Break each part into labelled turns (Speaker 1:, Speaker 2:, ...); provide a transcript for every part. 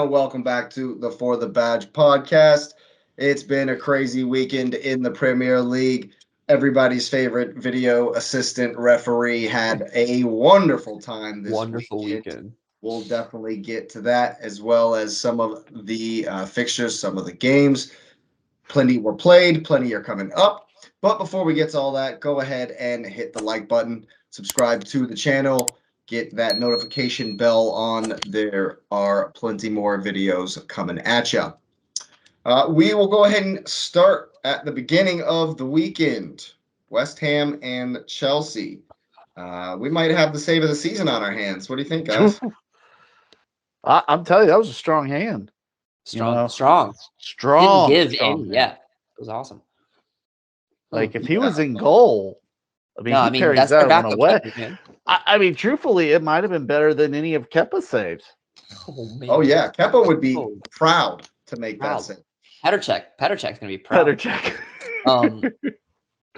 Speaker 1: and welcome back to the For the Badge podcast. It's been a crazy weekend in the Premier League. Everybody's favorite video assistant referee had a wonderful time this
Speaker 2: Wonderful
Speaker 1: weekend.
Speaker 2: weekend.
Speaker 1: We'll definitely get to that as well as some of the fixtures, some of the games. Plenty were played, plenty are coming up. But before we get to all that, go ahead and hit the like button, subscribe to the channel, get that notification bell on. There are plenty more videos coming at you. We will go ahead and start at the beginning of the weekend. West Ham and Chelsea. We might have the save of the season on our hands. What do you think, guys?
Speaker 3: I'm telling you, that was a strong hand.
Speaker 2: Strong.
Speaker 3: Strong.
Speaker 2: Didn't give
Speaker 3: strong
Speaker 2: in.
Speaker 3: hand.
Speaker 2: Yeah. It was awesome.
Speaker 3: Like if he was in goal, he carries
Speaker 2: that's
Speaker 3: that
Speaker 2: their
Speaker 3: one
Speaker 2: backup
Speaker 3: away.
Speaker 2: keepers, man.
Speaker 3: I mean, truthfully, it might have been better than any of Kepa's saves.
Speaker 2: Oh, man.
Speaker 1: Oh, yeah. Kepa would be proud to make that
Speaker 2: Proud.
Speaker 1: save.
Speaker 2: Petr Cech's going to be proud.
Speaker 3: Better check.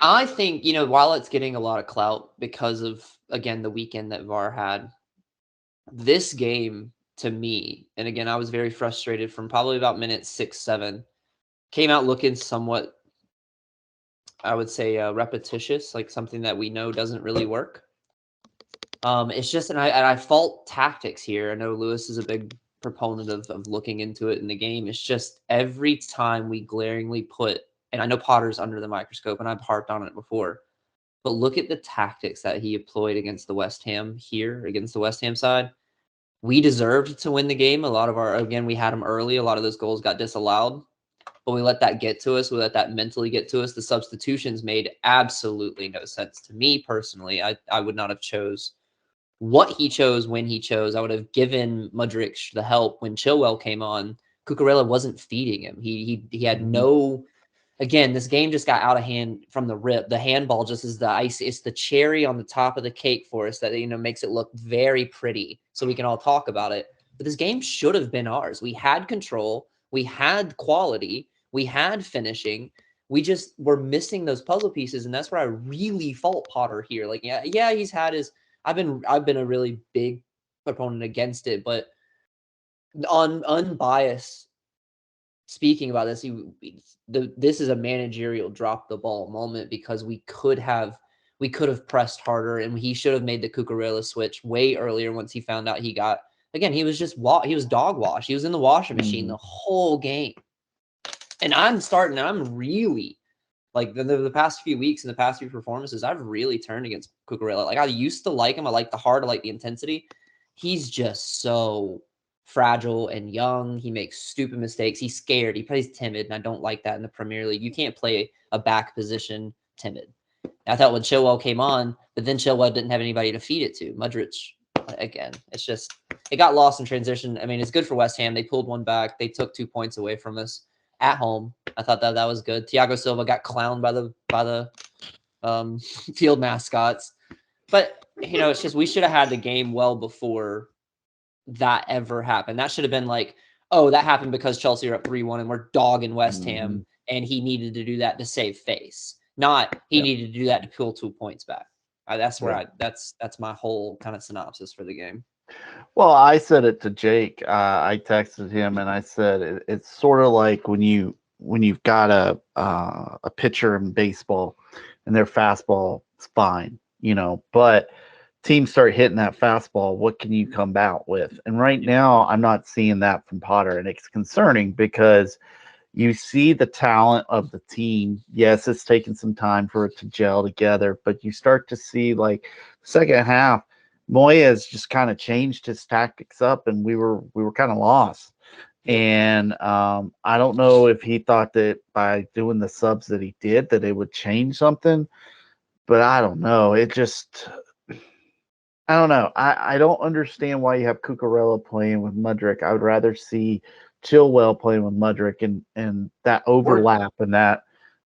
Speaker 2: I think, while it's getting a lot of clout because of, again, the weekend that VAR had, this game, to me, and again, I was very frustrated from probably about minute 6, 7, came out looking somewhat, I would say, repetitious, like something that we know doesn't really work. It's just, and I fault tactics here. I know Lewis is a big proponent of looking into it in the game. It's just every time we glaringly put, and I know Potter's under the microscope, and I've harped on it before, but look at the tactics that he employed against the West Ham here, against the West Ham side. We deserved to win the game. We had them early. A lot of those goals got disallowed, but we let that get to us. We let that mentally get to us. The substitutions made absolutely no sense to me personally. I would not have chose what he chose when he chose. I would have given Mudryk the help when Chilwell came on. Cucurella wasn't feeding him. He had no. Again, this game just got out of hand from the rip. The handball just is the ice. It's the cherry on the top of the cake for us that makes it look very pretty, so we can all talk about it. But this game should have been ours. We had control. We had quality. We had finishing. We just were missing those puzzle pieces, and that's where I really fault Potter here. Like, yeah, he's had his. I've been a really big proponent against it, but on unbiased speaking about this, this is a managerial drop the ball moment because we could have pressed harder, and he should have made the Cucurella switch way earlier once he found out he was dog wash. He was in the washing machine the whole game. And I'm really like the past few weeks and the past few performances, I've really turned against Cucurella. Like I used to like him. I like the heart. I like the intensity. He's just so fragile and young. He makes stupid mistakes. He's scared. He plays timid, and I don't like that in the Premier League. You can't play a back position timid. I thought when Chilwell came on, but then Chilwell didn't have anybody to feed it to. Mudryk, again, it got lost in transition. I mean, it's good for West Ham. They pulled one back. They took 2 points away from us at home. I thought that was good. Thiago Silva got clowned by the field mascots. But, it's just we should have had the game well before that ever happened. That should have been like, oh, that happened because Chelsea are up 3-1 and we're dogging West Ham, and he needed to do that to save face. Not he needed to do that to pull 2 points back. That's where that's my whole kind of synopsis for the game.
Speaker 3: Well, I said it to Jake. I texted him and I said it's sort of like when you've got a pitcher in baseball and their fastball is fine, but teams start hitting that fastball. What can you come out with? And right now, I'm not seeing that from Potter, and it's concerning because you see the talent of the team. Yes, it's taken some time for it to gel together, but you start to see like second half. Moyes just kind of changed his tactics up, and we were kind of lost. And I don't know if he thought that by doing the subs that he did that it would change something, but I don't know. I don't know. I don't understand why you have Cucurella playing with Mudryk. I would rather see Chilwell playing with Mudryk and that overlap and that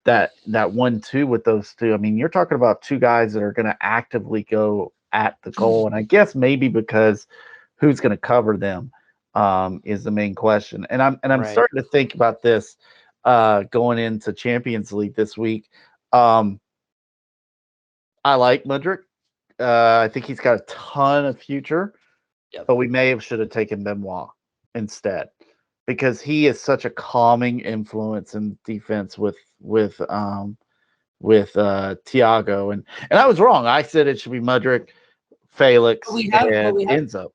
Speaker 3: 1-2 with those two. I mean, you're talking about two guys that are going to actively go at the goal, and I guess maybe because who's going to cover them is the main question. And I'm starting to think about this going into Champions League this week. I like Mudryk. I think he's got a ton of future, but we should have taken Benoit instead. because he is such a calming influence in defense with Thiago, and I was wrong. I said it should be Mudryk, Felix,
Speaker 2: But we have-
Speaker 3: and
Speaker 2: but we have-
Speaker 3: Enzo.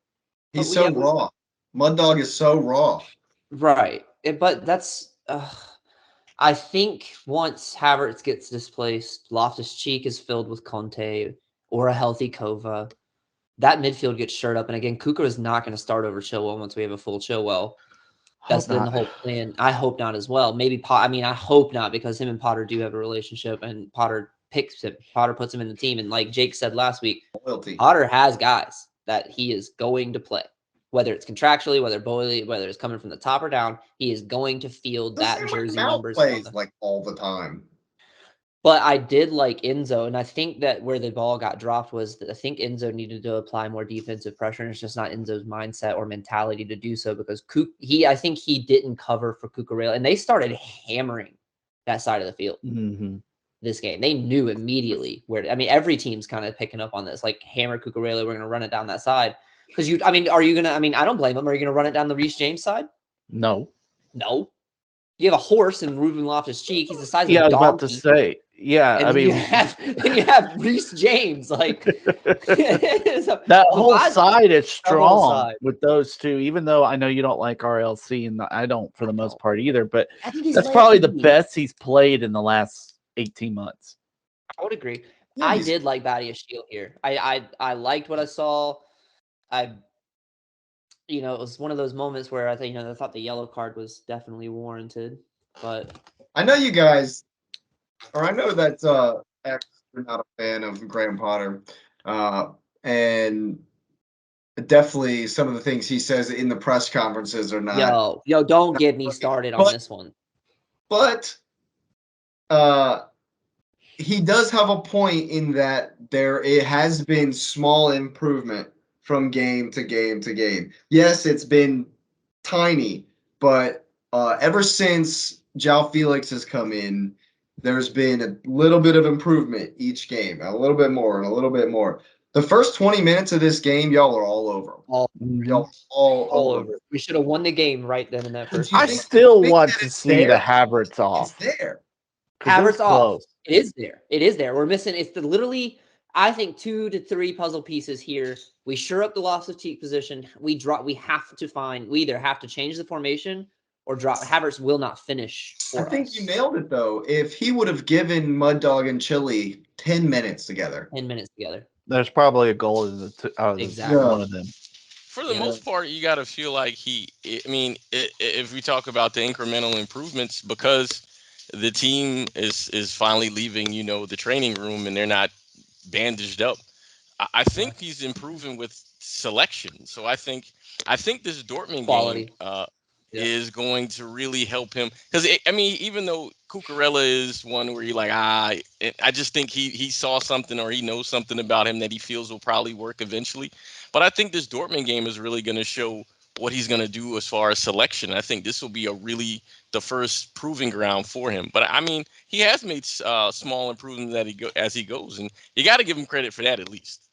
Speaker 1: He's
Speaker 2: But
Speaker 1: so
Speaker 2: yeah,
Speaker 1: raw. Mud Dog is so raw.
Speaker 2: Right. But that's I think once Havertz gets displaced, Loftus-Cheek is filled with Conte or a healthy Kova. That midfield gets shored up. And again, Kuka is not going to start over Chilwell once we have a full Chilwell. That's
Speaker 3: Hope
Speaker 2: been the
Speaker 3: not.
Speaker 2: whole plan. I hope not as well. Maybe I hope not, because him and Potter do have a relationship, and Potter picks him. Potter puts him in the team. And like Jake said last week,
Speaker 1: Loyalty.
Speaker 2: Potter has guys that he is going to play. Whether it's contractually, whether it's coming from the top or down, he is going to field that jersey numbers.
Speaker 1: Plays like all the time.
Speaker 2: But I did like Enzo, and I think that where the ball got dropped was that I think Enzo needed to apply more defensive pressure, and it's just not Enzo's mindset or mentality to do so, because I think he didn't cover for Cucurella, and they started hammering that side of the field this game. They knew immediately where. Every team's kind of picking up on this, like hammer Cucurella. We're going to run it down that side. Because are you gonna? I don't blame him. Are you gonna run it down the Reece James side?
Speaker 3: No.
Speaker 2: You have a horse in Ruben Loftus-Cheek. He's the size of a
Speaker 3: I was
Speaker 2: donkey.
Speaker 3: about to say. Yeah,
Speaker 2: And you have Reece James. Like
Speaker 3: that whole side is strong
Speaker 2: side.
Speaker 3: with those two. Even though I know you don't like RLC, and I don't for the most part either, but
Speaker 2: I think
Speaker 3: that's probably the best he's played in the last 18 months.
Speaker 2: I would agree.
Speaker 1: Yeah,
Speaker 2: I did like Badiashile here. I liked what I saw. It was one of those moments where I thought the yellow card was definitely warranted. But
Speaker 1: I know you guys, or I know that you're not a fan of Graham Potter, and definitely some of the things he says in the press conferences are not.
Speaker 2: Yo, don't get me started on this one.
Speaker 1: But he does have a point in that it has been small improvement from game to game to game. Yes, it's been tiny, but ever since João Felix has come in, there's been a little bit of improvement each game, a little bit more and a little bit more. The first 20 minutes of this game, y'all are all over. Y'all all over.
Speaker 2: We should have won the game right then in that first.
Speaker 3: I still want to see the Havertz off.
Speaker 1: It's there.
Speaker 2: Havertz off. It is there. It is there. We're missing. It's literally, I think, 2 to 3 puzzle pieces here. We shore up the Loftus-Cheek position. We either have to change the formation or drop. Havertz will not finish.
Speaker 1: I think you nailed it though. If he would have given Mud Dog and Chili 10 minutes together.
Speaker 3: There's probably a goal in
Speaker 2: exactly
Speaker 3: one of them.
Speaker 4: For the most part, you got to feel like if we talk about the incremental improvements, because the team is finally leaving, the training room, and they're not bandaged up. I think he's improving with selection. So I think this Dortmund game is going to really help him, because even though Cucurella is one where you're like, I just think he saw something, or he knows something about him that he feels will probably work eventually. But I think this Dortmund game is really going to show what he's going to do as far as selection. I think this will be the first proving ground for him. But he has made small improvements as he goes, and you got to give him credit for that at least.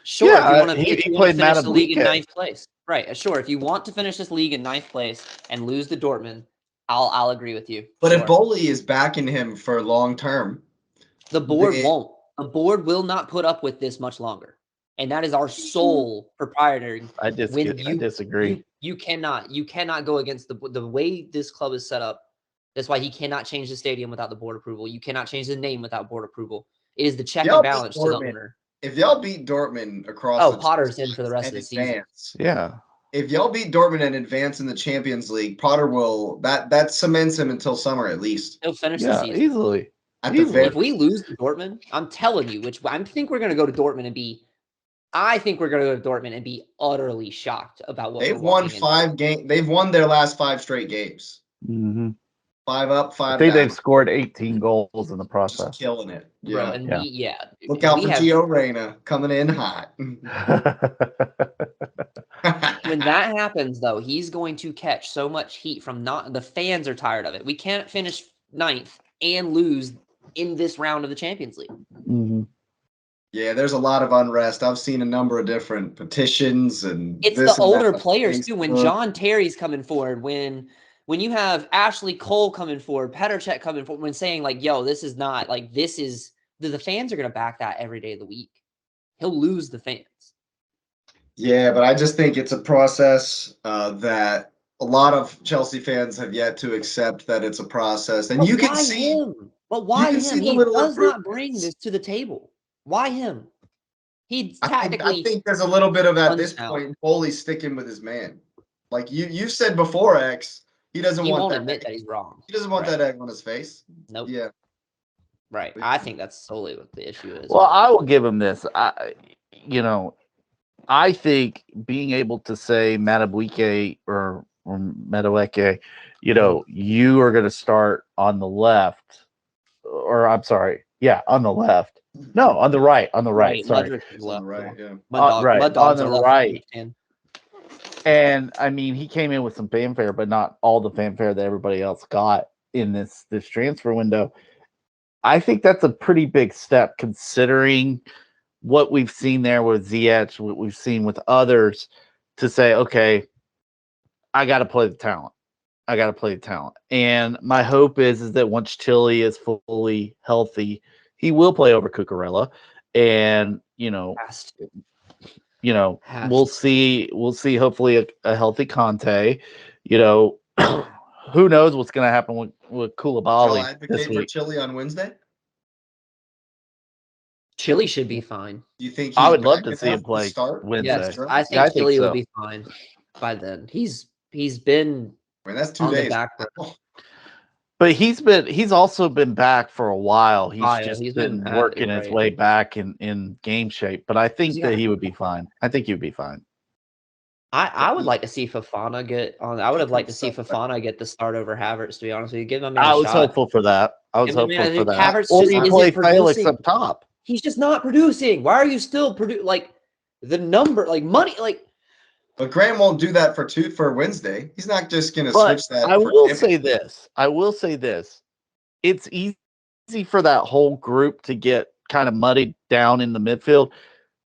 Speaker 2: Sure,
Speaker 3: yeah,
Speaker 2: if you want to finish the league in 9th place, right? Sure, if you want to finish this league in 9th place and lose to Dortmund, I'll agree with you.
Speaker 1: But if Bowley is backing him for long term,
Speaker 2: the board won't. The board will not put up with this much longer. And that is our sole proprietary.
Speaker 3: I disagree.
Speaker 2: You cannot go against the way this club is set up. That's why he cannot change the stadium without the board approval. You cannot change the name without board approval. It is the check and balance to the owner.
Speaker 1: If y'all beat Dortmund across,
Speaker 2: Potter's in for the rest of the season.
Speaker 3: Yeah.
Speaker 1: If y'all beat Dortmund and advance in the Champions League, Potter will that cements him until summer at least.
Speaker 2: He'll finish the season
Speaker 3: easily.
Speaker 2: If we lose to Dortmund, I'm telling you, I think we're going to go to Dortmund and be. I think we're going to go to Dortmund and be utterly shocked about what
Speaker 1: they've won 5 games. They've won their last 5 straight games. 5 up, 5
Speaker 3: I think
Speaker 1: down.
Speaker 3: they've scored 18 goals in the process.
Speaker 1: Just killing it.
Speaker 2: Yeah. Bro,
Speaker 1: Look out for Gio Reyna coming in hot.
Speaker 2: When that happens, though, he's going to catch so much heat from the fans are tired of it. We can't finish 9th and lose in this round of the Champions League.
Speaker 1: Yeah, there's a lot of unrest. I've seen a number of different petitions and
Speaker 2: It's
Speaker 1: this
Speaker 2: the
Speaker 1: and that
Speaker 2: older
Speaker 1: on
Speaker 2: players too. When
Speaker 1: Facebook.
Speaker 2: John Terry's coming forward, when you have Ashley Cole coming forward, Petr Cech coming forward, when saying like, "Yo, this is not like this is," the fans are gonna back that every day of the week. He'll lose the fans.
Speaker 1: Yeah, but I just think it's a process that a lot of Chelsea fans have yet to accept that it's a process, and
Speaker 2: But
Speaker 1: you can
Speaker 2: why
Speaker 1: see
Speaker 2: him? But why
Speaker 1: can see
Speaker 2: him?
Speaker 1: the
Speaker 2: He
Speaker 1: little
Speaker 2: does not bring
Speaker 1: improvements.
Speaker 2: this to the table. Why him? He's
Speaker 1: I
Speaker 2: tactically
Speaker 1: think there's a little bit of at this
Speaker 2: unsound.
Speaker 1: point Foley's sticking with his man. Like you said before, X, he doesn't
Speaker 2: He
Speaker 1: want
Speaker 2: won't
Speaker 1: that
Speaker 2: admit
Speaker 1: egg.
Speaker 2: that he's wrong.
Speaker 1: He doesn't want
Speaker 2: Right.
Speaker 1: that egg on his face.
Speaker 2: Nope.
Speaker 1: Yeah.
Speaker 2: Right. I think that's solely what the issue is.
Speaker 3: Well, I will give him this. I think being able to say Madubuike or Madueke, you are going to start on the left, or I'm sorry, on the left. No, on the right. Sorry,
Speaker 2: Mudryk is
Speaker 1: On
Speaker 2: left.
Speaker 1: the right, yeah.
Speaker 2: Mud Dogs
Speaker 3: on
Speaker 2: are
Speaker 3: the
Speaker 2: left
Speaker 3: right.
Speaker 2: hand.
Speaker 3: And I mean, he came in with some fanfare, but not all the fanfare that everybody else got in this transfer window. I think that's a pretty big step considering what we've seen there with Ziyech, what we've seen with others, to say, okay, I got to play the talent. And my hope is that once Chile is fully healthy, he will play over Cucurella. And,
Speaker 2: Has to.
Speaker 3: we'll see hopefully a healthy Conte. Who knows what's going to happen with
Speaker 1: Y'all
Speaker 3: Koulibaly this
Speaker 1: advocate for
Speaker 3: week.
Speaker 1: Chile on Wednesday?
Speaker 2: Chile should be fine.
Speaker 1: Do you think
Speaker 3: I
Speaker 1: he's
Speaker 3: would love
Speaker 1: back
Speaker 3: to see him
Speaker 1: enough
Speaker 3: play
Speaker 1: start?
Speaker 3: Wednesday.
Speaker 2: Yes,
Speaker 1: I
Speaker 2: I
Speaker 3: Yeah,
Speaker 2: think
Speaker 3: I think
Speaker 2: Chile will
Speaker 3: so.
Speaker 2: be fine by then. He's been
Speaker 1: mean, that's 2
Speaker 2: on the
Speaker 1: days.
Speaker 2: back burner.
Speaker 3: But he's also been back for a while. He's
Speaker 2: While.
Speaker 3: just
Speaker 2: He's
Speaker 3: been
Speaker 2: been
Speaker 3: working
Speaker 2: you're
Speaker 3: his
Speaker 2: right.
Speaker 3: way back in game shape. But I think
Speaker 2: He's
Speaker 3: that
Speaker 2: got-
Speaker 3: he would be fine. I think he would be fine.
Speaker 2: I would like to see Fofana get on. I would have liked to see Fofana get the start over Havertz. To be honest with you, give my man
Speaker 3: I
Speaker 2: a
Speaker 3: was
Speaker 2: shot.
Speaker 3: hopeful for that. I was
Speaker 2: Give him a
Speaker 3: hopeful
Speaker 2: man.
Speaker 3: for that.
Speaker 2: Havertz
Speaker 3: Or
Speaker 2: just
Speaker 3: you
Speaker 2: isn't
Speaker 3: play Felix
Speaker 2: producing.
Speaker 3: up top.
Speaker 2: He's just not producing. Why are you still like the number, like money, like?
Speaker 1: But Graham won't do that for Wednesday. He's not just going to
Speaker 3: But
Speaker 1: switch that.
Speaker 3: I
Speaker 1: for
Speaker 3: will
Speaker 1: him.
Speaker 3: say this. It's easy for that whole group to get kind of muddied down in the midfield.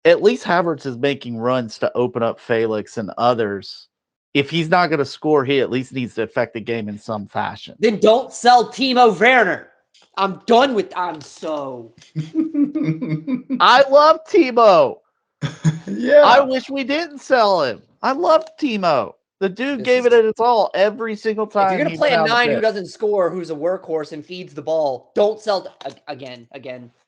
Speaker 3: At least Havertz is making runs to open up Felix and others. If he's not going to score, he at least needs to affect the game in some fashion.
Speaker 2: Then don't sell Timo Werner. I'm done with. I'm so.
Speaker 3: I love Timo.
Speaker 1: Yeah.
Speaker 3: I wish we didn't sell him. I love Timo. The dude gave it its all every single time.
Speaker 2: If you're gonna
Speaker 3: he
Speaker 2: play
Speaker 3: went
Speaker 2: a
Speaker 3: out on the
Speaker 2: 9 who
Speaker 3: pitch.
Speaker 2: doesn't score, who's a workhorse and feeds the ball, don't sell again.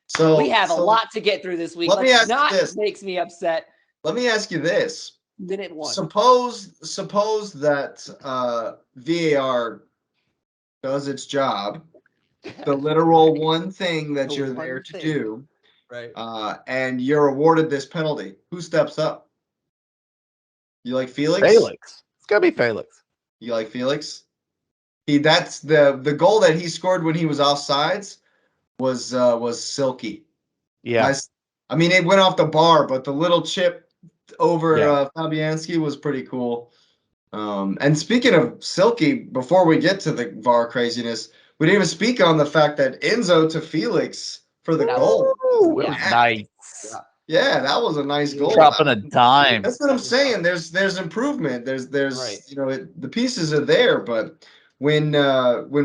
Speaker 1: So
Speaker 2: We have a lot to get through this week.
Speaker 1: let me
Speaker 2: Let's
Speaker 1: ask you
Speaker 2: not
Speaker 1: this.
Speaker 2: makes me upset.
Speaker 1: Let me ask you this.
Speaker 2: Minute 1.
Speaker 1: Suppose that VAR does its job, the literal one thing that
Speaker 2: The
Speaker 1: you're
Speaker 2: one
Speaker 1: there to
Speaker 2: thing.
Speaker 1: do,
Speaker 2: Right.
Speaker 1: and you're awarded this penalty. Who steps up? You like Felix?
Speaker 3: Felix. It's got to be Felix.
Speaker 1: You like Felix? That's the goal that he scored when he was offsides was silky.
Speaker 3: Yeah.
Speaker 1: I mean, it went off the bar, but the little chip over
Speaker 3: Yeah.
Speaker 1: Fabianski was pretty cool. And speaking of silky, before we get to the VAR craziness, we didn't even speak on the fact that Enzo to Felix for the goal.
Speaker 3: Ooh, it was
Speaker 2: Yeah.
Speaker 3: nice.
Speaker 2: Yeah.
Speaker 1: Yeah, that was a nice goal.
Speaker 3: Dropping a dime.
Speaker 1: That's what I'm saying. There's improvement. There's
Speaker 2: Right.
Speaker 1: the pieces are there, but when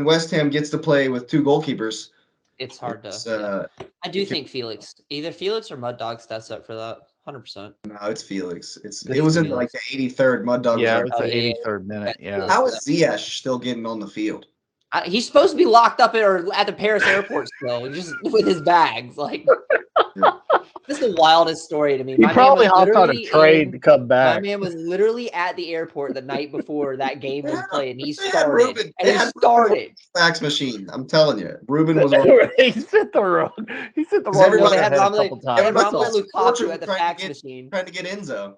Speaker 1: West Ham gets to play with 2 goalkeepers,
Speaker 2: It's hard
Speaker 1: it's,
Speaker 2: to. I do think either Felix or Mud Dog steps up for that. 100%.
Speaker 1: no, it's Felix. It
Speaker 2: It's
Speaker 1: was in
Speaker 2: Felix.
Speaker 1: like the 83rd. Mud Dog
Speaker 3: Yeah,
Speaker 1: was
Speaker 3: it's
Speaker 1: up.
Speaker 3: the
Speaker 2: yeah.
Speaker 3: 83rd minute. Yeah.
Speaker 1: How is Ziyech still getting on the field?
Speaker 2: He's supposed to be locked up at the Paris airport still, just with his bags. Like, this is the wildest story to me.
Speaker 3: He
Speaker 2: My man
Speaker 3: probably
Speaker 2: was
Speaker 3: hopped on a
Speaker 2: literally
Speaker 3: train to come
Speaker 2: My
Speaker 3: back.
Speaker 2: man was literally at the airport the night before that game was played, and he
Speaker 1: They had
Speaker 2: started.
Speaker 1: Ruben-
Speaker 2: And
Speaker 1: they
Speaker 2: he
Speaker 1: had
Speaker 2: started.
Speaker 1: Fax machine. I'm telling you, Ruben was.
Speaker 3: He sent the wrong. He sent the
Speaker 1: Because
Speaker 3: wrong
Speaker 1: everybody-
Speaker 3: one
Speaker 2: They had
Speaker 3: ahead a
Speaker 2: Romelu,
Speaker 3: couple
Speaker 2: they
Speaker 3: times.
Speaker 2: had
Speaker 1: Everybody
Speaker 2: Romelu
Speaker 1: was
Speaker 2: Lukaku at the
Speaker 1: trying to
Speaker 2: fax
Speaker 1: get-
Speaker 2: machine.
Speaker 1: Trying to get Enzo.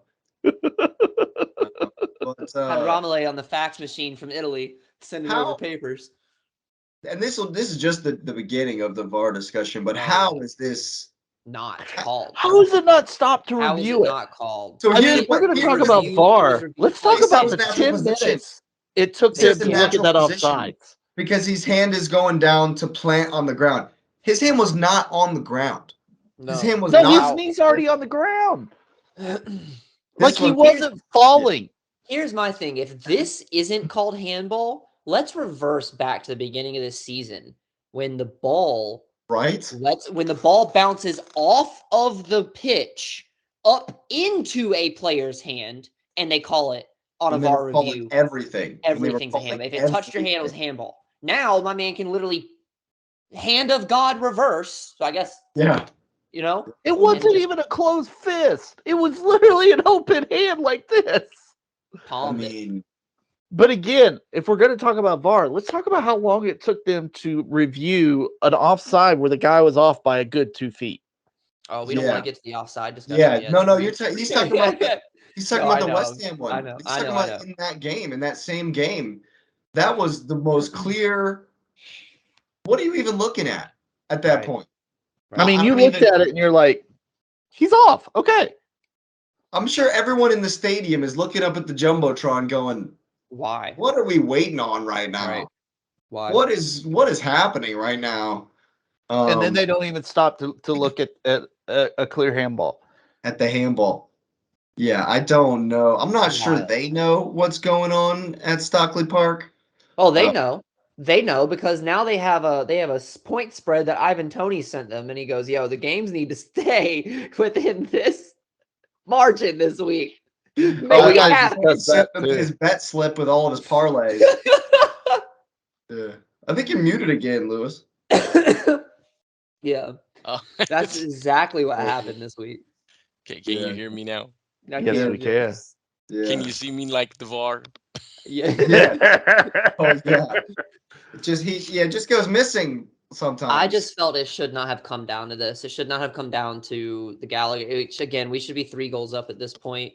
Speaker 1: But,
Speaker 2: Had Romelu on the fax machine from Italy sending
Speaker 1: How-
Speaker 2: over papers.
Speaker 1: and this is just the beginning of the VAR discussion. But
Speaker 2: Oh,
Speaker 1: how
Speaker 2: yeah.
Speaker 1: is this?
Speaker 2: Not called.
Speaker 3: How is it not stopped to
Speaker 2: How is
Speaker 3: review
Speaker 2: it
Speaker 3: it?
Speaker 2: not called?
Speaker 1: So
Speaker 3: I mean,
Speaker 1: here's
Speaker 3: if we're
Speaker 1: what-
Speaker 3: going to
Speaker 1: here's
Speaker 3: talk
Speaker 1: what-
Speaker 3: about
Speaker 2: review-
Speaker 3: VAR,
Speaker 2: review
Speaker 3: let's talk
Speaker 1: Based
Speaker 3: about
Speaker 1: on
Speaker 3: the
Speaker 1: natural
Speaker 3: 10
Speaker 1: position.
Speaker 3: minutes it took
Speaker 1: Based
Speaker 3: them
Speaker 1: on
Speaker 3: to look at
Speaker 1: natural
Speaker 3: that
Speaker 1: position.
Speaker 3: offsides.
Speaker 1: Because his hand is going down to plant on the ground. His hand was not on the ground.
Speaker 2: No.
Speaker 1: His hand was
Speaker 3: No,
Speaker 1: not.
Speaker 3: his knee's already on the ground. Like
Speaker 1: This
Speaker 3: he
Speaker 1: one-
Speaker 3: wasn't falling.
Speaker 2: Here's my thing. If this isn't called handball, let's reverse back to the beginning of this season when the ball
Speaker 1: right?
Speaker 2: when the ball bounces off of the pitch up into a player's hand and they call it on a
Speaker 1: And they were
Speaker 2: VAR
Speaker 1: calling
Speaker 2: review.
Speaker 1: everything. And they were
Speaker 2: Everything's a
Speaker 1: calling
Speaker 2: handball. If it touched your hand, it was
Speaker 1: everything.
Speaker 2: handball. Now my man can literally hand of God reverse. So I guess
Speaker 1: Yeah.
Speaker 2: you know
Speaker 3: It wasn't
Speaker 2: just
Speaker 3: even a closed fist. It was literally an open hand like this.
Speaker 1: I
Speaker 2: palmed it.
Speaker 1: mean,
Speaker 3: But again, if we're going to talk about VAR, let's talk about how long it took them to review an offside where the guy was off by a good 2 feet.
Speaker 2: Oh, we don't want
Speaker 1: Yeah.
Speaker 2: to get to the offside discussion
Speaker 1: yeah.
Speaker 2: yet.
Speaker 1: No, he's talking about he's talking
Speaker 2: No,
Speaker 1: about
Speaker 2: I
Speaker 1: the
Speaker 2: know.
Speaker 1: West Ham one.
Speaker 2: I know.
Speaker 1: He's
Speaker 2: I
Speaker 1: talking
Speaker 2: know. I
Speaker 1: about
Speaker 2: know.
Speaker 1: in that game, in that same game. That was the most clear. What are you even looking at that
Speaker 2: Right.
Speaker 1: point?
Speaker 3: I mean,
Speaker 1: I
Speaker 3: you
Speaker 1: don't
Speaker 3: looked
Speaker 1: even-
Speaker 3: at it and you're like, he's off. Okay.
Speaker 1: I'm sure everyone in the stadium is looking up at the Jumbotron going,
Speaker 2: Why?
Speaker 1: what are we waiting on right now?
Speaker 2: Right. Why?
Speaker 1: What is happening right now?
Speaker 3: And then they don't even stop to look at a clear handball.
Speaker 1: At the handball. Yeah, I don't know. I'm not sure
Speaker 2: Wild.
Speaker 1: they know what's going on at Stockley Park.
Speaker 2: Oh, they
Speaker 1: Uh,
Speaker 2: know. They know because now they have a point spread that Ivan Toney sent them, and he goes, "Yo, the games need to stay within this margin this week."
Speaker 3: Oh,
Speaker 2: Make
Speaker 3: we
Speaker 2: it
Speaker 3: gotta
Speaker 2: happen.
Speaker 3: discuss that too.
Speaker 1: his bet slip with all of his parlays. Yeah. I think you're muted again, Lewis.
Speaker 2: Yeah,
Speaker 4: Uh,
Speaker 2: that's exactly what happened this week.
Speaker 4: can
Speaker 1: Yeah.
Speaker 4: you hear me now?
Speaker 2: I
Speaker 3: Yes,
Speaker 2: can't-
Speaker 3: we can.
Speaker 1: Yeah.
Speaker 4: Can you see me like the VAR?
Speaker 2: Yeah.
Speaker 1: Oh yeah. It just goes missing sometimes.
Speaker 2: I just felt it should not have come down to this. It should not have come down to the Gallagher. Again, we should be 3 goals up at this point.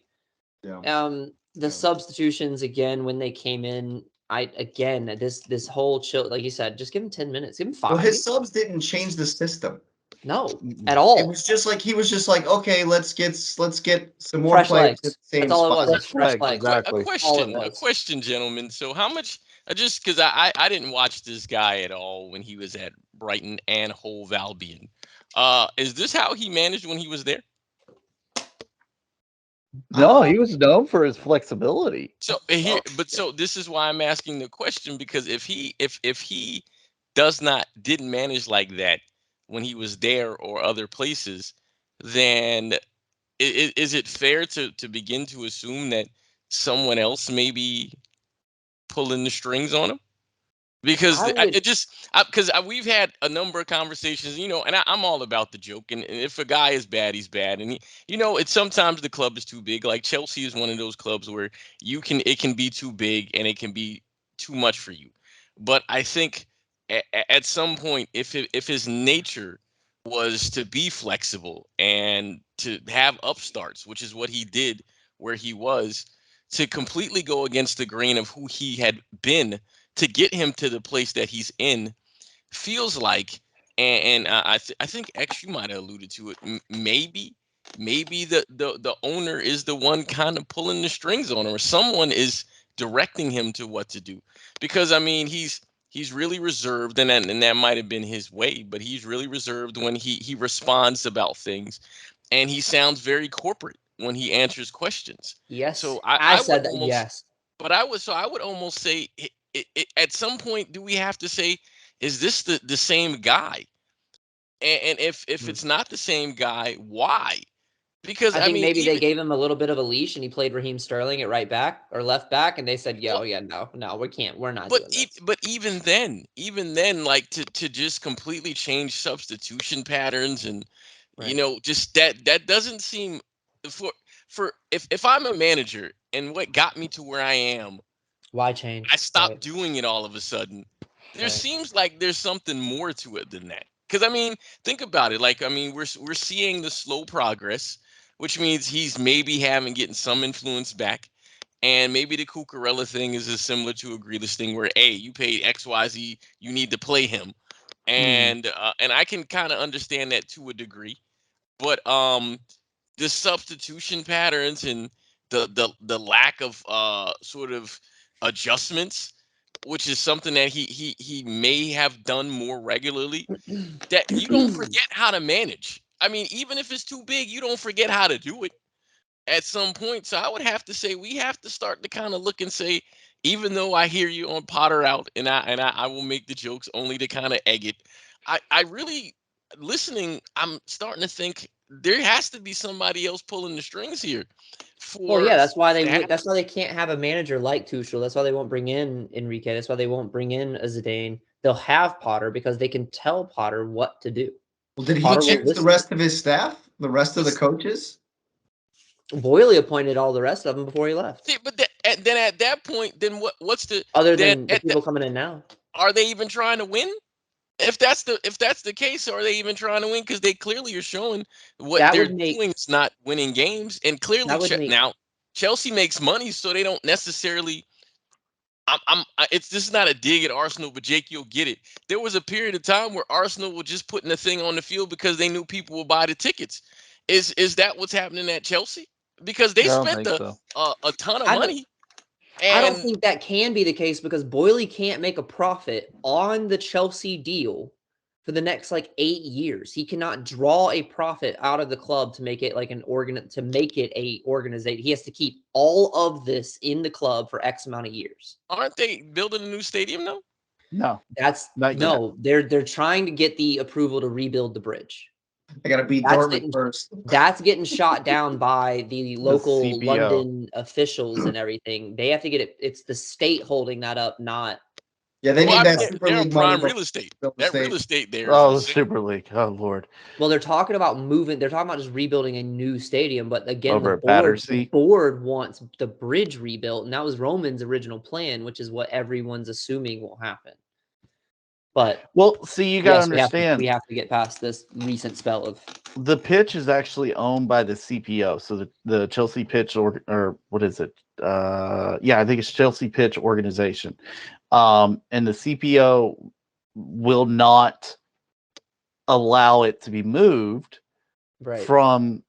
Speaker 1: Yeah.
Speaker 2: The substitutions again when they came in. This whole chill, like you said, just give him 10 minutes. Give him 5.
Speaker 1: Well, his subs didn't change the system.
Speaker 2: No, at all.
Speaker 1: It was just like he was just like, okay, let's get some more
Speaker 2: Fresh
Speaker 1: players
Speaker 2: legs.
Speaker 1: in the same
Speaker 2: That's all it
Speaker 1: spot.
Speaker 2: was. It's fresh
Speaker 3: legs,
Speaker 2: legs.
Speaker 3: exactly.
Speaker 4: A question, gentlemen. So how much? Just because I didn't watch this guy at all when he was at Brighton and Hove Albion. Is this how he managed when he was there?
Speaker 3: No, he was known for his flexibility.
Speaker 4: So here, but so this is why I'm asking the question, because if he didn't manage like that when he was there or other places, then is it fair to begin to assume that someone else may be pulling the strings on him? Because we've had a number of conversations, and I'm all about the joke. And if a guy is bad, he's bad. And it's sometimes the club is too big. Like Chelsea is one of those clubs where it can be too big and it can be too much for you. But I think at some point, if his nature was to be flexible and to have upstarts, which is what he did where he was, to completely go against the grain of who he had been to get him to the place that he's in, feels like, and I think X, you might have alluded to it. Maybe the owner is the one kind of pulling the strings on him, or someone is directing him to what to do. Because I mean, he's really reserved, and that might have been his way, but he's really reserved when he responds about things, and he sounds very corporate when he answers questions.
Speaker 2: Yes.
Speaker 4: So
Speaker 2: I
Speaker 4: would
Speaker 2: said that.
Speaker 4: almost,
Speaker 2: Yes.
Speaker 4: but I would almost say, at some point, do we have to say, is this the same guy? And if it's not the same guy, why? Because
Speaker 2: I
Speaker 4: I
Speaker 2: think
Speaker 4: mean,
Speaker 2: maybe they
Speaker 4: even,
Speaker 2: gave him a little bit of a leash, and he played Raheem Sterling at right back or left back, and they said, "Yo, yeah, no, we can't. We're not doing this."
Speaker 4: but even then, like to just completely change substitution patterns and
Speaker 2: Right.
Speaker 4: just that doesn't seem for if I'm a manager and what got me to where I am,
Speaker 2: Why change?
Speaker 4: I stopped
Speaker 2: Right.
Speaker 4: doing it all of a sudden. There
Speaker 2: Right.
Speaker 4: seems like there's something more to it than that. Because I mean, think about it. Like I mean, we're seeing the slow progress, which means he's maybe getting some influence back, and maybe the Cucurella thing is as similar to a Grealish thing, where you paid XYZ, you need to play him, and I can kind of understand that to a degree, but the substitution patterns and the lack of sort of adjustments, which is something that he may have done more regularly, that you don't forget how to manage. I mean, even if it's too big, you don't forget how to do it at some point. So I would have to say we have to start to kind of look and say, even though I hear you on Potter out, and I will make the jokes only to kind of egg it. I really listening. I'm starting to think there has to be somebody else pulling the strings here.
Speaker 2: Well, yeah, that's why
Speaker 4: to have-
Speaker 2: that's why they can't have a manager like Tuchel. That's why they won't bring in Enrique. That's why they won't bring in a Zidane. They'll have Potter because they can tell Potter what to do.
Speaker 1: Well, did he
Speaker 2: Potter will
Speaker 1: choose the
Speaker 2: listen.
Speaker 1: rest of his staff? The rest of the coaches?
Speaker 2: Boyle appointed all the rest of them before he left.
Speaker 4: See, but then at that point, then what's the
Speaker 2: Other
Speaker 4: then
Speaker 2: than the people coming in now.
Speaker 4: are they even trying to win? If that's the case, are they even trying to win? Because they clearly are showing what
Speaker 2: That
Speaker 4: they're
Speaker 2: would make
Speaker 4: doing is not winning games, and clearly
Speaker 2: that would make
Speaker 4: now Chelsea makes money, so they don't necessarily. It's this is not a dig at Arsenal, but Jake, you'll get it. There was a period of time where Arsenal was just putting the thing on the field because they knew people would buy the tickets. Is that what's happening at Chelsea? Because they
Speaker 3: I don't
Speaker 4: spent
Speaker 3: think so.
Speaker 4: a ton of
Speaker 2: I don't-
Speaker 4: money,
Speaker 2: I don't
Speaker 4: and
Speaker 2: think that can be the case because Boyle can't make a profit on the Chelsea deal for the next like 8 years. He cannot draw a profit out of the club to make it like a organization. He has to keep all of this in the club for X amount of years.
Speaker 4: aren't they building a new stadium though?
Speaker 3: No,
Speaker 2: That's
Speaker 3: Not yet.
Speaker 2: no, they're trying to get the approval to rebuild the bridge.
Speaker 1: I got to beat
Speaker 2: That's
Speaker 1: Dortmund
Speaker 2: getting-
Speaker 1: first.
Speaker 2: That's getting shot down by the local
Speaker 3: CBO.
Speaker 2: London officials and everything. They have to get it. It's the state holding that up, not.
Speaker 1: Yeah, they
Speaker 4: Well,
Speaker 1: need
Speaker 4: I
Speaker 1: that
Speaker 4: mean,
Speaker 1: Super
Speaker 4: they're in
Speaker 1: League money.
Speaker 4: prime real estate.
Speaker 1: build the
Speaker 4: That real
Speaker 1: stadium.
Speaker 4: estate there.
Speaker 3: Oh, the
Speaker 4: is insane.
Speaker 3: Super League. Oh Lord.
Speaker 2: Well, they're talking about moving. They're talking about just rebuilding a new stadium, but again,
Speaker 3: Over
Speaker 2: the
Speaker 3: at Battersea?
Speaker 2: board wants the bridge rebuilt, and that was Roman's original plan, which is what everyone's assuming will happen. But
Speaker 3: Well, see, you got to
Speaker 2: yes,
Speaker 3: understand
Speaker 2: we have to get past this recent spell of.
Speaker 3: the pitch is actually owned by the CPO. So the Chelsea Pitch or what is it? Yeah, I think it's Chelsea Pitch Organization. And the CPO will not allow it to be moved
Speaker 2: Right.
Speaker 3: from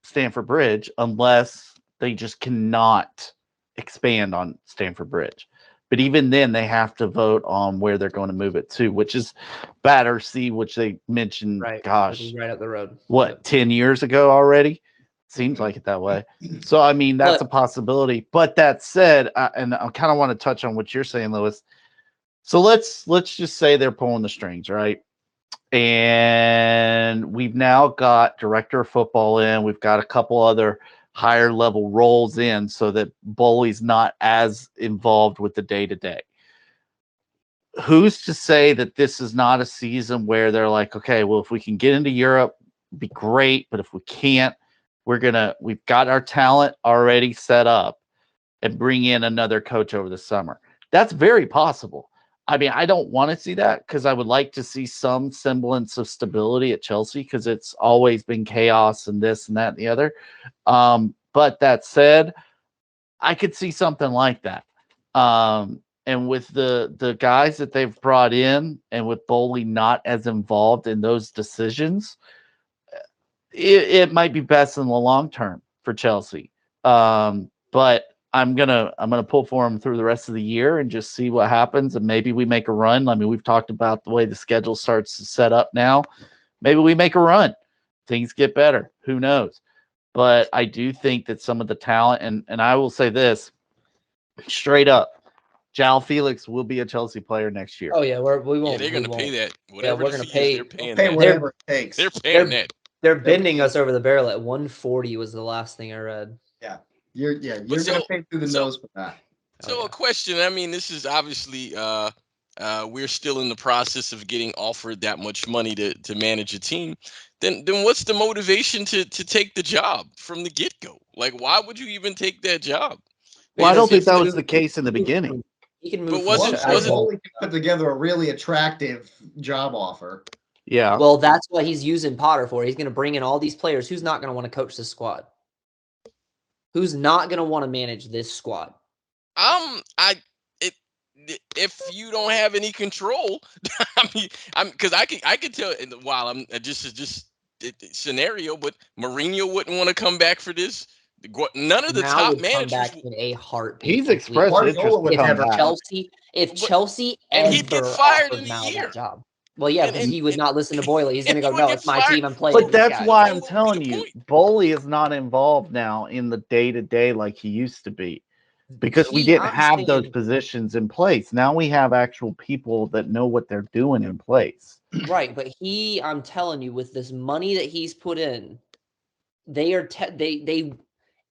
Speaker 3: Stamford Bridge unless they just cannot expand on Stamford Bridge. But even then, they have to vote on where they're going to move it to, which is Battersea, which they mentioned,
Speaker 2: Right.
Speaker 3: gosh,
Speaker 2: Right up the road.
Speaker 3: what,
Speaker 2: Yep.
Speaker 3: 10 years ago already? Seems like it that way. So, I mean, that's a possibility. But that said, and I kind of want to touch on what you're saying, Lewis. So let's just say they're pulling the strings, right? And we've now got director of football in. We've got a couple other higher level roles in so that Bowley's not as involved with the day-to-day. Who's to say that this is not a season where they're like, okay, well, if we can get into Europe, it'd be great. But if we can't, we've got our talent already set up and bring in another coach over the summer. That's very possible. I mean, I don't want to see that because I would like to see some semblance of stability at Chelsea because it's always been chaos and this and that and the other. But that said, I could see something like that. And with the guys that they've brought in and with Bowley not as involved in those decisions, it might be best in the long term for Chelsea. But I'm gonna pull for them through the rest of the year and just see what happens, and maybe we make a run. I mean, we've talked about the way the schedule starts to set up now. Maybe we make a run. Things get better. Who knows? But I do think that some of the talent, and I will say this straight up, João Felix will be a Chelsea player next year.
Speaker 2: Oh yeah, we won't.
Speaker 4: Yeah, they're going to pay that. Whatever
Speaker 2: we're
Speaker 4: the
Speaker 2: gonna
Speaker 4: fee is,
Speaker 2: pay-
Speaker 4: they're paying
Speaker 1: Pay
Speaker 4: that.
Speaker 1: whatever it takes.
Speaker 4: They're paying that.
Speaker 2: They're bending us over the barrel at 140 was the last thing I read.
Speaker 1: You're gonna pay through the nose for that.
Speaker 4: So a question. I mean, this is obviously we're still in the process of getting offered that much money to manage a team. Then what's the motivation to take the job from the get go? Like, why would you even take that job?
Speaker 3: Well, I don't think that
Speaker 2: Because
Speaker 3: was the case in the beginning.
Speaker 2: He can move.
Speaker 4: But
Speaker 2: from
Speaker 4: wasn't-
Speaker 2: side to
Speaker 1: Bowley can put together a really attractive job offer.
Speaker 3: Yeah.
Speaker 2: Well, that's what he's using Potter for. He's going to bring in all these players. Who's not going to want to coach this squad? Who's not going to want to manage this squad?
Speaker 4: If you don't have any control, I mean, because I could tell. While I'm just scenario, but Mourinho wouldn't want to come back for this. None of the
Speaker 2: Now
Speaker 4: top
Speaker 2: would come
Speaker 4: managers.
Speaker 2: back in a heartbeat.
Speaker 3: He's
Speaker 2: if we-
Speaker 3: expressed
Speaker 1: Guardiola
Speaker 3: interest
Speaker 1: would
Speaker 3: to come
Speaker 1: never
Speaker 3: back.
Speaker 2: Chelsea, if
Speaker 4: But-
Speaker 2: Chelsea
Speaker 4: and he'd get
Speaker 2: ever
Speaker 4: fired
Speaker 2: offered
Speaker 4: in a
Speaker 2: Mal
Speaker 4: year.
Speaker 2: that job, Well, yeah,
Speaker 4: And-
Speaker 2: because
Speaker 4: and-
Speaker 2: he would not listen to Boyle. He's going to
Speaker 4: he
Speaker 2: go,
Speaker 4: would
Speaker 2: no,
Speaker 4: get
Speaker 2: it's my
Speaker 4: fired.
Speaker 2: team. I'm playing.
Speaker 3: But
Speaker 2: these
Speaker 3: that's
Speaker 2: guys."
Speaker 3: why
Speaker 4: That
Speaker 3: I'm
Speaker 4: would be
Speaker 3: telling
Speaker 4: the
Speaker 3: you,
Speaker 4: point.
Speaker 3: Boley is not involved now in the day-to-day like he used to be. Because we didn't
Speaker 2: I'm
Speaker 3: have those
Speaker 2: saying-
Speaker 3: positions in place. Now we have actual people that know what they're doing in place.
Speaker 2: Right, but I'm telling you, with this money that he's put in, they are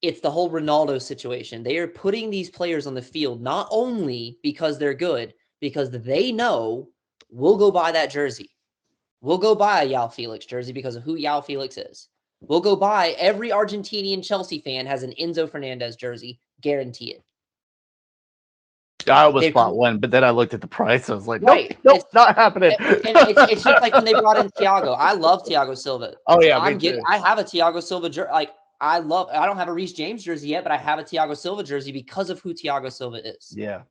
Speaker 2: it's the whole Ronaldo situation. They are putting these players on the field not only because they're good, because they know we'll go buy that jersey. We'll go buy a Yao Felix jersey because of who Yao Felix is. We'll go buy every Argentinian Chelsea fan has an Enzo Fernandez jersey, guarantee it.
Speaker 3: I almost
Speaker 2: They're
Speaker 3: bought
Speaker 2: com-
Speaker 3: one, but then I looked at the price. I was like,
Speaker 2: Right.
Speaker 3: nope,
Speaker 2: It's-
Speaker 3: not happening.
Speaker 2: And it's just like when they brought in Thiago. I love Thiago Silva.
Speaker 3: Oh yeah, me too.
Speaker 2: I have a Thiago Silva jersey. Like I don't have a Reece James jersey yet, but I have a Thiago Silva jersey because of who Thiago Silva is.
Speaker 3: Yeah,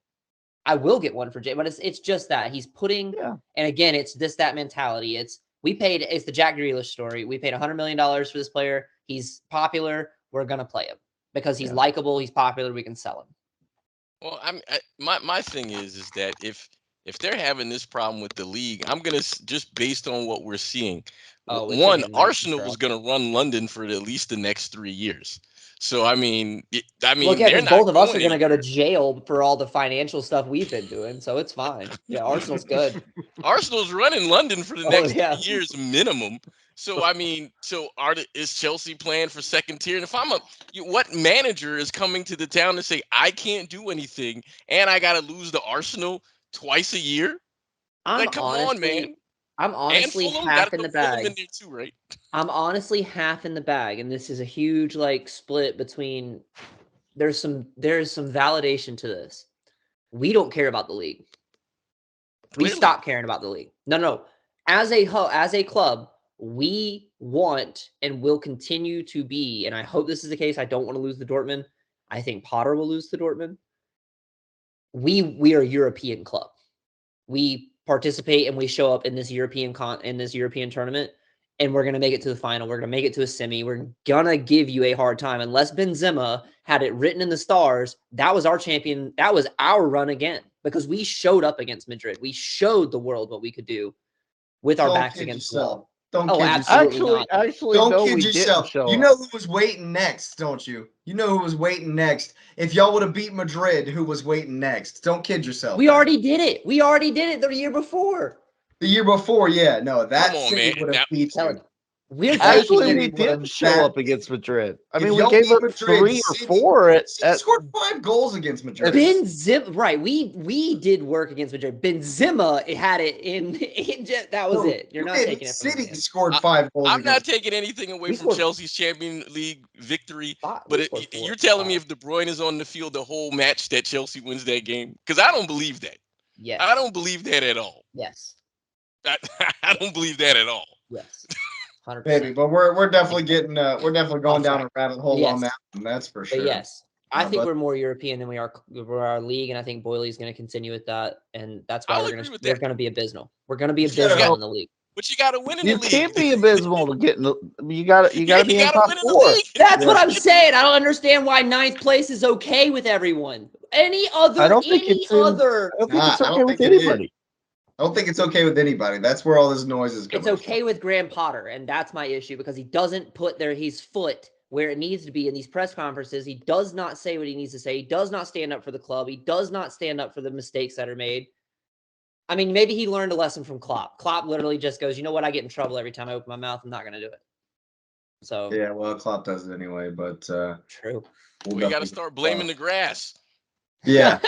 Speaker 2: I will get one for Jay, but it's just that he's putting.
Speaker 3: yeah.
Speaker 2: And again, it's that mentality. It's the Jack Grealish story. We paid $100 million for this player. He's popular. We're gonna play him because he's
Speaker 3: Yeah.
Speaker 2: likable. He's popular. We can sell him.
Speaker 4: Well, my thing is that if they're having this problem with the league, I'm gonna just based on what we're seeing.
Speaker 2: Oh, it's
Speaker 4: One,
Speaker 2: gonna get nuts,
Speaker 4: Arsenal
Speaker 2: bro.
Speaker 4: was gonna run London for at least the next 3 years. So I mean,
Speaker 2: Well, yeah,
Speaker 4: they're
Speaker 2: because
Speaker 4: not
Speaker 2: both of us are
Speaker 4: going
Speaker 2: going to go to jail for all the financial stuff we've been doing, so it's fine. Yeah, Arsenal's good.
Speaker 4: Arsenal's running London for the
Speaker 2: Oh,
Speaker 4: next
Speaker 2: yeah.
Speaker 4: 3 years minimum. So I mean, is Chelsea playing for second tier? And if what manager is coming to the town to say I can't do anything and I got to lose to Arsenal twice a year?
Speaker 2: I'm
Speaker 4: Come on, man. And Fulham got
Speaker 2: half
Speaker 4: to
Speaker 2: in the
Speaker 4: put Fulham
Speaker 2: bag.
Speaker 4: in there too, right?
Speaker 2: I'm honestly half in the bag, and this is a huge split between. There's some validation to this. We don't care about the league. We
Speaker 4: Clearly.
Speaker 2: stopped caring about the league. No. As a club, we want and will continue to be, and I hope this is the case. I don't want to lose the Dortmund. I think Potter will lose the Dortmund. We are a European club. We participate and we show up in this European tournament, and we're going to make it to the final. We're going to make it to a semi. We're going to give you a hard time. Unless Benzema had it written in the stars, that was our champion. That was our run again because we showed up against Madrid. We showed the world what we could do with our
Speaker 1: Don't
Speaker 2: backs
Speaker 1: kid
Speaker 2: against the
Speaker 1: yourself.
Speaker 2: wall.
Speaker 1: Don't
Speaker 2: Oh,
Speaker 1: kid
Speaker 2: absolutely
Speaker 1: yourself.
Speaker 2: not.
Speaker 3: Actually,
Speaker 1: Don't
Speaker 3: no,
Speaker 1: kid
Speaker 3: we didn't
Speaker 1: yourself.
Speaker 3: show
Speaker 1: You
Speaker 3: up.
Speaker 1: know who was waiting next, don't you? You know who was waiting next. If y'all would have beat Madrid, who was waiting next? Don't kid yourself.
Speaker 2: We already did it. We already did it the year before.
Speaker 1: The year before, yeah. No, that
Speaker 4: Come on,
Speaker 1: city
Speaker 4: man.
Speaker 1: would have
Speaker 4: Now-
Speaker 1: beat
Speaker 2: Telling
Speaker 1: you.
Speaker 2: you. We're
Speaker 3: Actually,
Speaker 2: taking
Speaker 3: we
Speaker 2: it.
Speaker 3: didn't show up against Madrid. I
Speaker 1: If
Speaker 3: mean, we
Speaker 1: y'all
Speaker 3: gave
Speaker 1: beat
Speaker 3: up
Speaker 1: Madrid,
Speaker 3: 3 or
Speaker 1: City-
Speaker 3: 4 at
Speaker 1: City scored 5 goals against Madrid.
Speaker 2: Benzema, right? We did work against Madrid. Benzema had it in that was
Speaker 1: No,
Speaker 2: it. You're
Speaker 1: you
Speaker 2: not
Speaker 1: didn't.
Speaker 2: taking it from
Speaker 1: City
Speaker 2: him.
Speaker 1: scored 5 goals
Speaker 4: I'm not
Speaker 1: against
Speaker 4: taking anything away
Speaker 2: We
Speaker 4: from
Speaker 2: scored-
Speaker 4: Chelsea's Champions League victory,
Speaker 2: We
Speaker 4: but
Speaker 2: scored 4.
Speaker 4: you're telling me if De Bruyne is on the field the whole match that Chelsea wins that game? Because I don't believe that.
Speaker 2: Yes.
Speaker 4: I don't believe that at all.
Speaker 2: Yes.
Speaker 4: I don't believe that at all.
Speaker 2: Yes. 100%.
Speaker 1: Maybe, but we're definitely getting we're definitely going
Speaker 2: Off
Speaker 1: down
Speaker 2: track.
Speaker 1: a rabbit hole
Speaker 2: Yes.
Speaker 1: on that one, that's for sure.
Speaker 2: But yes, I think
Speaker 1: but-
Speaker 2: we're more European than we are our league, and I think Boyley's going to continue with that, and that's why
Speaker 4: I'll
Speaker 2: we're
Speaker 4: agree with
Speaker 2: going
Speaker 4: that.
Speaker 2: to be abysmal. We're going to be
Speaker 1: You gotta
Speaker 2: abysmal
Speaker 1: hope-
Speaker 2: in the league.
Speaker 4: But you got to win in the
Speaker 3: You
Speaker 4: league.
Speaker 3: can't be abysmal to get in the. You got to be
Speaker 4: You
Speaker 3: in
Speaker 4: gotta
Speaker 3: top
Speaker 4: win in the
Speaker 3: 4.
Speaker 4: league.
Speaker 2: That's what
Speaker 1: Yeah.
Speaker 2: I'm saying. I don't understand why 9th place is okay with everyone. Any other?
Speaker 3: I don't think it's in-
Speaker 2: other.
Speaker 3: I don't think it's
Speaker 1: Nah, I
Speaker 3: okay
Speaker 1: don't
Speaker 3: with
Speaker 1: think it is.
Speaker 3: anybody.
Speaker 1: I don't think it's okay with anybody. That's where all this noise is coming
Speaker 2: It's okay with Graham Potter, and that's my issue because he doesn't put his foot where it needs to be in these press conferences. He does not say what he needs to say. He does not stand up for the club. He does not stand up for the mistakes that are made. I mean, maybe he learned a lesson from Klopp. Klopp literally just goes, you know what? I get in trouble every time I open my mouth. I'm not going to do it. So
Speaker 1: Yeah, well, Klopp does it anyway, but
Speaker 2: true.
Speaker 1: we'll
Speaker 4: We got to
Speaker 1: definitely-
Speaker 4: start blaming the grass.
Speaker 1: Yeah.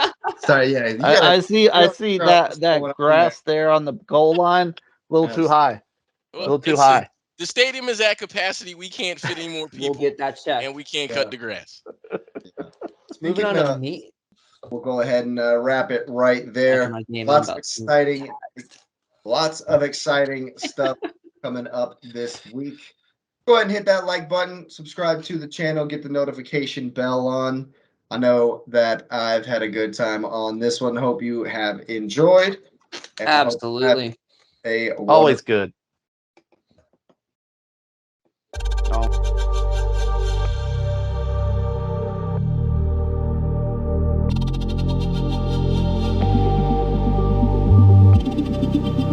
Speaker 1: Sorry, yeah. you gotta-
Speaker 3: I see
Speaker 1: gotta
Speaker 3: that
Speaker 1: figure out what's going on
Speaker 3: grass there on the goal line. A little too
Speaker 1: Yes.
Speaker 3: high. A
Speaker 4: Well,
Speaker 3: little too
Speaker 4: it's-
Speaker 3: high.
Speaker 4: The stadium is at capacity. We can't fit any more
Speaker 2: We'll
Speaker 4: people,
Speaker 2: get that checked.
Speaker 4: and we can't
Speaker 1: Yeah.
Speaker 4: cut the grass.
Speaker 2: Moving
Speaker 1: Speaking
Speaker 2: on to
Speaker 1: of,
Speaker 2: me.
Speaker 1: we'll go ahead and wrap it right there.
Speaker 2: My game
Speaker 1: Lots of
Speaker 2: about-
Speaker 1: exciting stuff coming up this week. Go ahead and hit that like button, subscribe to the channel, get the notification bell on. I know that I've had a good time on this one. Hope you have enjoyed. And I hope you have
Speaker 2: Absolutely.
Speaker 1: a
Speaker 3: Always good.